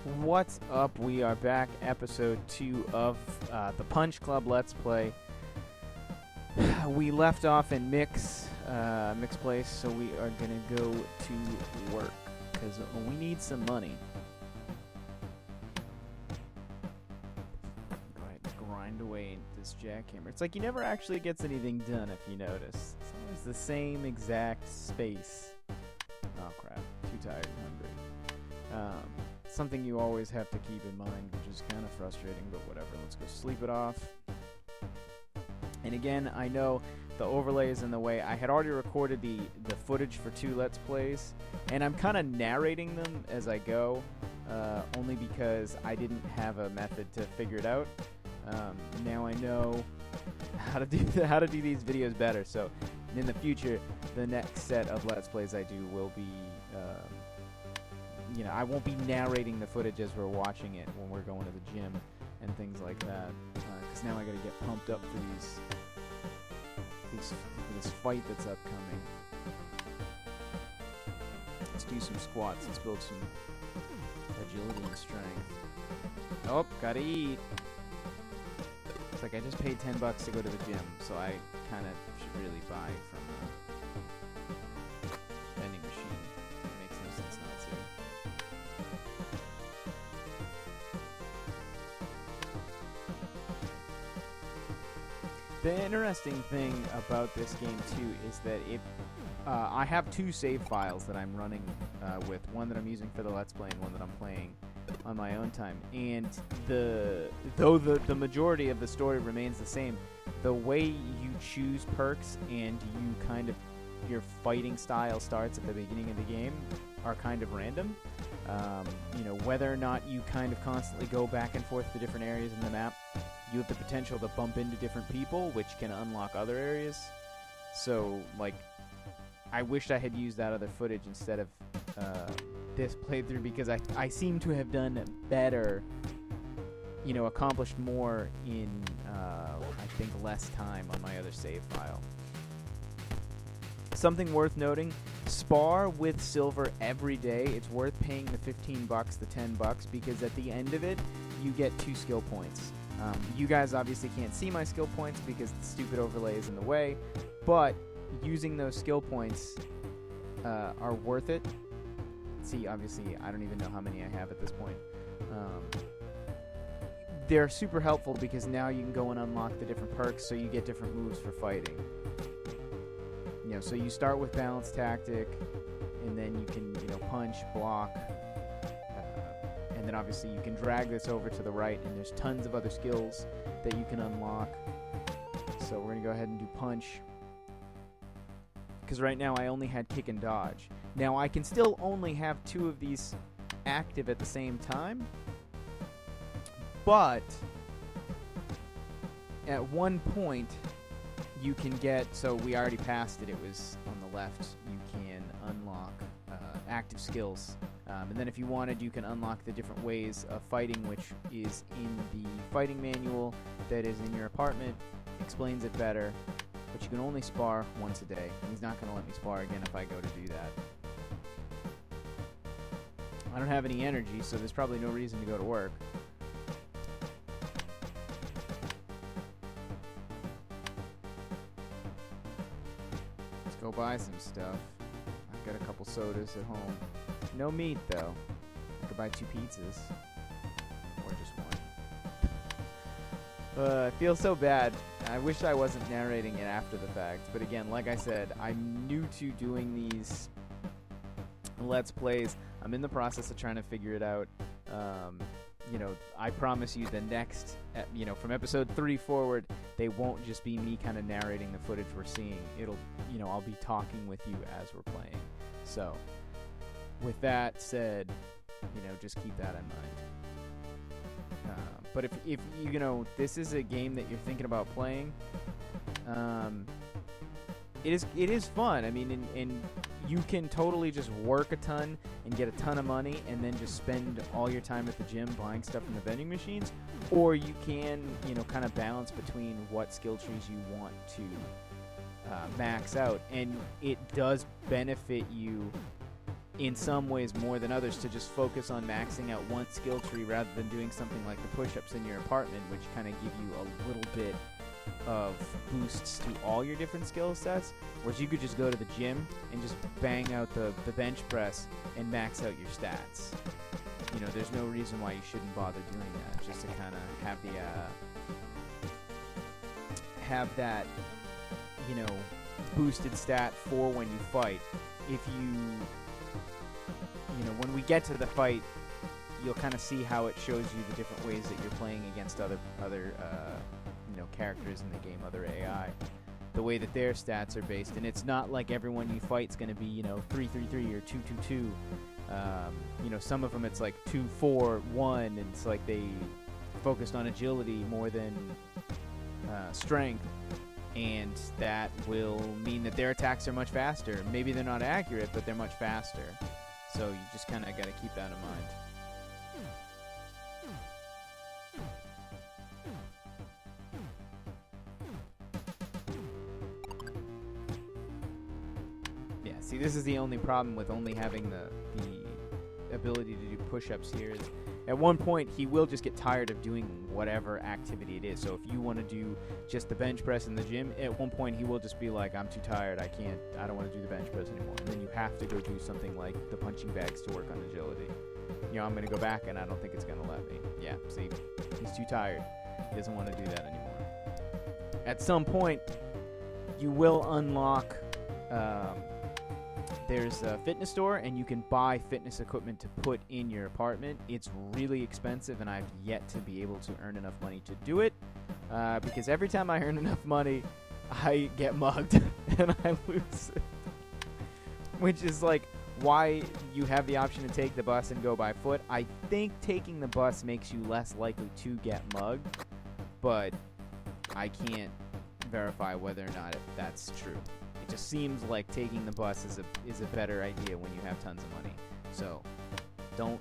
What's up? We are back, episode 2 of the Punch Club Let's Play. We left off in Mick's place, so we are gonna go to work because we need some money. Go ahead and grind away into this jackhammer. It's like he never actually gets anything done, if you notice. It's always the same exact space. Oh crap! Too tired and hungry. Something you always have to keep in mind, which is kind of frustrating, but whatever. Let's go sleep it off. And again, I know the overlay is in the way. I had already recorded the footage for 2 Let's Plays, and I'm kind of narrating them as I go, only because I didn't have a method to figure it out. Now I know how to do these videos better. So in the future, the next set of Let's Plays I do will be. I won't be narrating the footage as we're watching it when we're going to the gym and things like that. Because now I gotta get pumped up for this fight that's upcoming. Let's do some squats. Let's build some agility and strength. Oh, gotta eat. It's like I just paid $10 to go to the gym, so I kind of should really buy from the vending machine. It makes no sense not to. The interesting thing about this game too is that I have 2 save files that I'm running with, one that I'm using for the Let's Play and one that I'm playing on my own time. And though the majority of the story remains the same, the way you choose perks and your fighting style starts at the beginning of the game are kind of random. Whether or not you kind of constantly go back and forth to different areas in the map, you have the potential to bump into different people, which can unlock other areas. So, like, I wished I had used that other footage instead of this playthrough, because I seem to have done better, accomplished more in, I think, less time on my other save file. Something worth noting, spar with silver every day. It's worth paying the $15, the $10, because at the end of it, you get 2 skill points. You guys obviously can't see my skill points because the stupid overlay is in the way, but using those skill points are worth it. See, obviously, I don't even know how many I have at this point. They're super helpful because now you can go and unlock the different perks, so you get different moves for fighting. So you start with balance tactic, and then you can, punch, block, and then obviously you can drag this over to the right, and there's tons of other skills that you can unlock. So we're going to go ahead and do punch, because right now I only had kick and dodge. Now I can still only have 2 of these active at the same time, but at one point you can get, so we already passed it, it was on the left, you can unlock active skills. And then if you wanted, you can unlock the different ways of fighting, which is in the fighting manual that is in your apartment. Explains it better, but you can only spar once a day. And he's not going to let me spar again if I go to do that. I don't have any energy, so there's probably no reason to go to work. Let's go buy some stuff. I've got a couple sodas at home. No meat, though. I could buy 2 pizzas. Or just one. I feel so bad. I wish I wasn't narrating it after the fact. But again, like I said, I'm new to doing these Let's Plays. I'm in the process of trying to figure it out. I promise you the next, from episode 3 forward, they won't just be me kind of narrating the footage we're seeing. It'll, I'll be talking with you as we're playing. So, with that said, just keep that in mind. But if this is a game that you're thinking about playing, it is fun. I mean, and you can totally just work a ton and get a ton of money and then just spend all your time at the gym buying stuff from the vending machines, or you can, kind of balance between what skill trees you want to max out, and it does benefit you in some ways more than others to just focus on maxing out one skill tree rather than doing something like the push-ups in your apartment, which kind of give you a little bit of boosts to all your different skill sets, whereas you could just go to the gym and just bang out the bench press and max out your stats. You know, there's no reason why you shouldn't bother doing that, just to kind of have the that, you know, boosted stat for when you fight. If you know, when we get to the fight, you'll kind of see how it shows you the different ways that you're playing against other you know, characters in the game, other AI, the way that their stats are based. And it's not like everyone you fight's going to be, you know, 3-3-3 or 2-2-2. You know, some of them it's like 2-4-1, and it's like they focused on agility more than strength, and that will mean that their attacks are much faster. Maybe they're not accurate, but they're much faster. So you just kind of got to keep that in mind. Yeah, see, this is the only problem with only having the ability to do push-ups here is at one point he will just get tired of doing whatever activity it is. So if you want to do just the bench press in the gym, at one point he will just be like, I'm too tired, I don't want to do the bench press anymore. And then you have to go do something like the punching bags to work on agility. You know, I'm going to go back and I don't think it's going to let me. Yeah, see, he's too tired. He doesn't want to do that anymore. At some point, you will unlock, there's a fitness store, and you can buy fitness equipment to put in your apartment. It's really expensive, and I've yet to be able to earn enough money to do it, because every time I earn enough money, I get mugged, and I lose it. Which is like why you have the option to take the bus and go by foot. I think taking the bus makes you less likely to get mugged, but I can't verify whether or not that's true. It just seems like taking the bus is a better idea when you have tons of money. So don't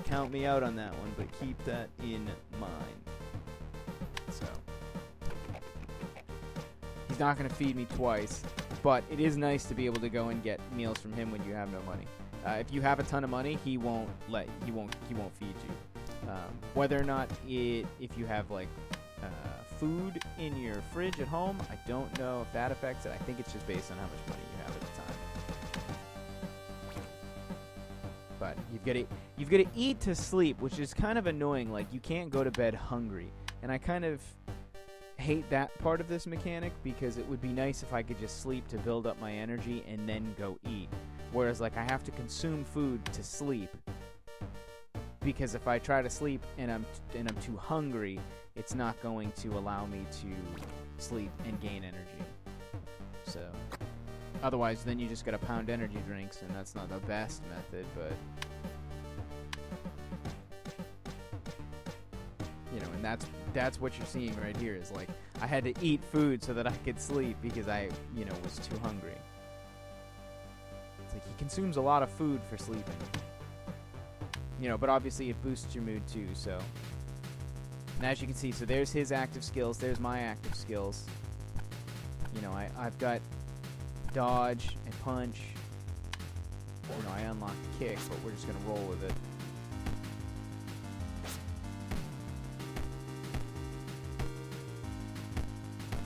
count me out on that one, but keep that in mind. So he's not going to feed me twice, but it is nice to be able to go and get meals from him when you have no money. If you have a ton of money, he won't feed you. Whether or not if you have like food in your fridge at home, I don't know if that affects it. I think it's just based on how much money you have at the time. But you've got to eat to sleep, which is kind of annoying. Like, you can't go to bed hungry, and I kind of hate that part of this mechanic, because it would be nice if I could just sleep to build up my energy and then go eat. Whereas, like, I have to consume food to sleep, because if I try to sleep and I'm too hungry, it's not going to allow me to sleep and gain energy. So, otherwise, then you just gotta pound energy drinks, and that's not the best method, but you know, and that's what you're seeing right here, is like, I had to eat food so that I could sleep because I, you know, was too hungry. It's like he consumes a lot of food for sleeping. You know, but obviously it boosts your mood too, so. And as you can see, so there's his active skills, there's my active skills. You know, I've got dodge and punch. You know, I unlocked kick, but we're just gonna roll with it.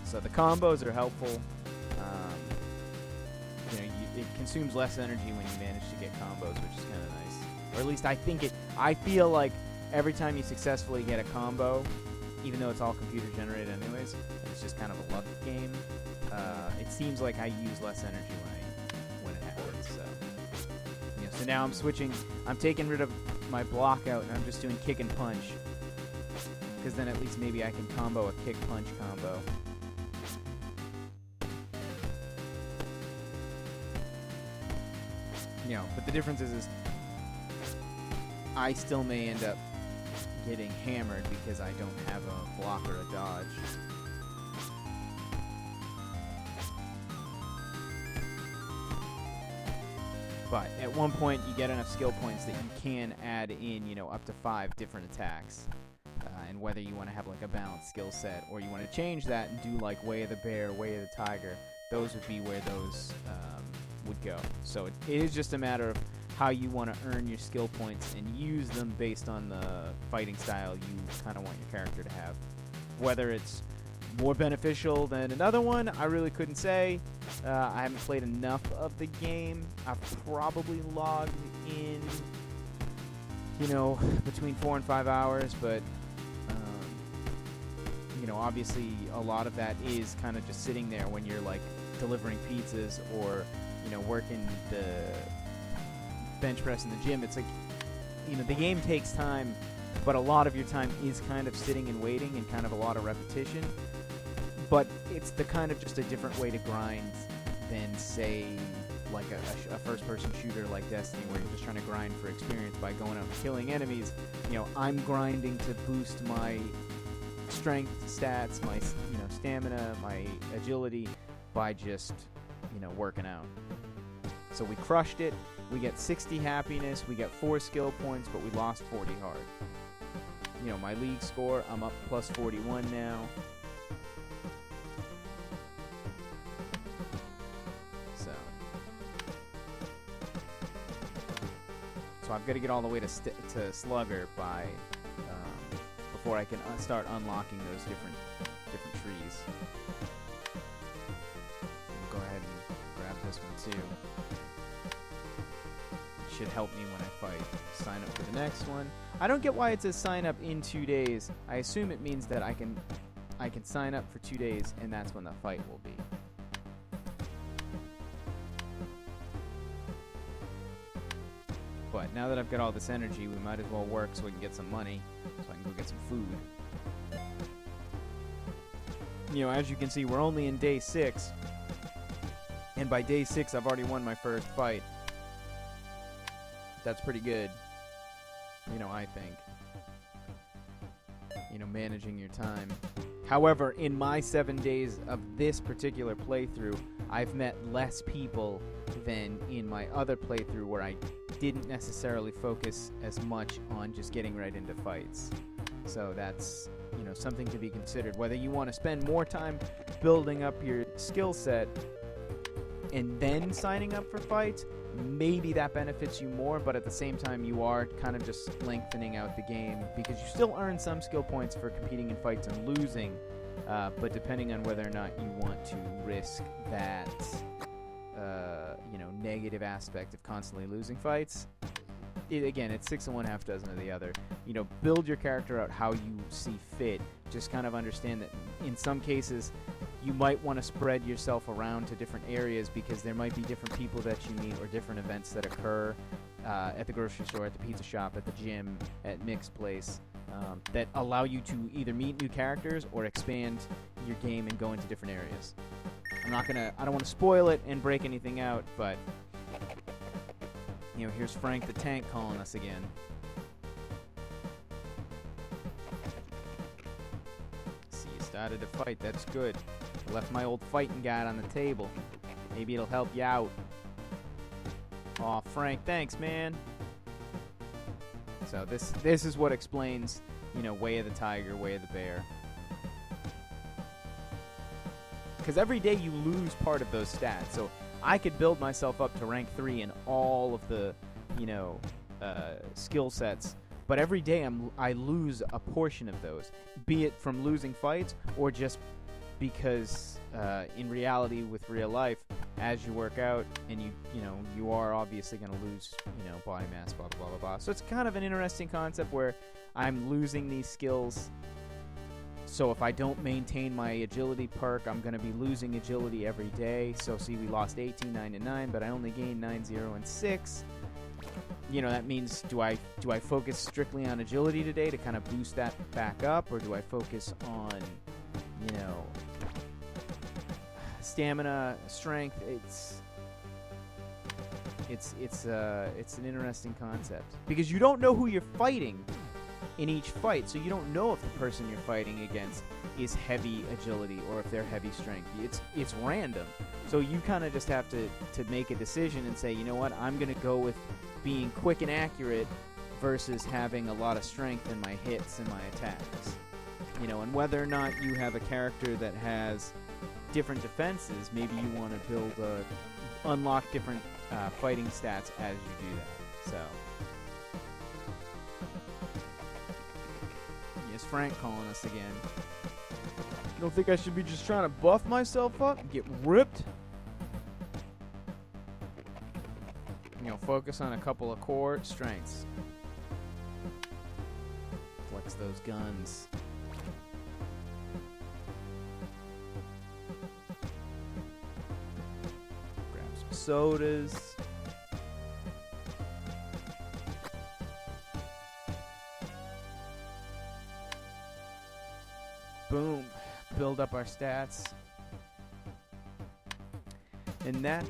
So the combos are helpful. You know, it consumes less energy when you manage to get combos, which is kind of nice. Or at least I think I feel like every time you successfully get a combo, even though it's all computer generated anyways, it's just kind of a luck game. It seems like I use less energy when it happens. So, you know, so now I'm taking rid of my block out, and I'm just doing kick and punch, because then at least maybe I can combo a kick punch combo. You know, but the difference is I still may end up getting hammered because I don't have a block or a dodge. But at one point you get enough skill points that you can add in, you know, up to 5 different attacks. And whether you want to have like a balanced skill set, or you want to change that and do like Way of the Bear, Way of the Tiger, those would be where those would go. So it is just a matter of how you want to earn your skill points and use them based on the fighting style you kind of want your character to have. Whether it's more beneficial than another one, I really couldn't say. I haven't played enough of the game. I've probably logged in, between 4 and 5 hours, but obviously a lot of that is kind of just sitting there when you're like delivering pizzas or working the bench press in the gym. It's like the game takes time, but a lot of your time is kind of sitting and waiting and kind of a lot of repetition. But it's the kind of just a different way to grind than, say, like a first-person shooter like Destiny, where you're just trying to grind for experience by going out and killing enemies. I'm grinding to boost my strength stats, my stamina, my agility by just working out. So we crushed it. We get 60 happiness. We get 4 skill points, but we lost 40 hard. My league score, I'm up plus 41 now. So I've got to get all the way to Slugger by before I can start unlocking those different trees. We'll go ahead and grab this one too. It should help me when I fight. Sign up for the next one. I don't get why it says sign up in 2 days. I assume it means that I can sign up for 2 days, and that's when the fight will be. But now that I've got all this energy, we might as well work so we can get some money, so I can go get some food. As you can see, we're only in day 6, and by day 6, I've already won my first fight. That's pretty good, I think. Managing your time. However, in my 7 days of this particular playthrough, I've met less people than in my other playthrough where I didn't necessarily focus as much on just getting right into fights. So that's, something to be considered. Whether you want to spend more time building up your skill set and then signing up for fights, maybe that benefits you more, but at the same time you are kind of just lengthening out the game because you still earn some skill points for competing in fights and losing, but depending on whether or not you want to risk that negative aspect of constantly losing fights. Again, it's 6 of one, half dozen of the other. Build your character out how you see fit. Just kind of understand that in some cases you might want to spread yourself around to different areas because there might be different people that you meet or different events that occur at the grocery store, at the pizza shop, at the gym, at Mixed Place, that allow you to either meet new characters or expand your game and go into different areas. I don't want to spoil it and break anything out, but here's Frank the Tank calling us again. See, you started to fight. That's good. I left my old fighting guide on the table. Maybe it'll help you out. Aw, Frank, thanks, man. So this is what explains, Way of the Tiger, Way of the Bear. Because every day you lose part of those stats. So I could build myself up to rank 3 in all of the, skill sets. But every day I lose a portion of those, be it from losing fights or just because in reality with real life, as you work out and you are obviously going to lose, body mass, blah, blah, blah, blah, blah. So it's kind of an interesting concept where I'm losing these skills. So if I don't maintain my agility perk, I'm going to be losing agility every day. So see, we lost 18, 9, and 9, but I only gained 9, 0, and 6. That means do I focus strictly on agility today to kind of boost that back up, or do I focus on, stamina, strength? It's an interesting concept because you don't know who you're fighting in each fight, so you don't know if the person you're fighting against is heavy agility or if they're heavy strength. It's random, so you kind of just have to make a decision and say, you know what, I'm gonna go with being quick and accurate versus having a lot of strength in my hits and my attacks. And whether or not you have a character that has different defenses, maybe you want to build unlock different fighting stats as you do that. So, yes, Frank calling us again. You don't think I should be just trying to buff myself up and get ripped? You know, focus on a couple of core strengths. Flex those guns. Grab some sodas. Boom. Build up our stats. And that,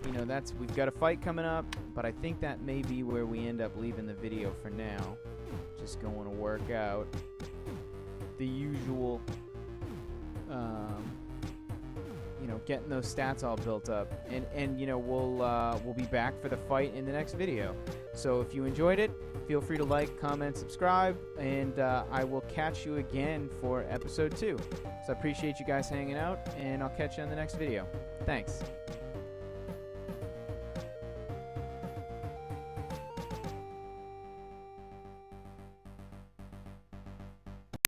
you know, we've got a fight coming up, but I think that may be where we end up leaving the video for now. Just going to work out the usual, you know, getting those stats all built up. And you know, we'll be back for the fight in the next video. So if you enjoyed it, feel free to like, comment, subscribe, and I will catch you again for episode 2. So I appreciate you guys hanging out, and I'll catch you on the next video. Thanks.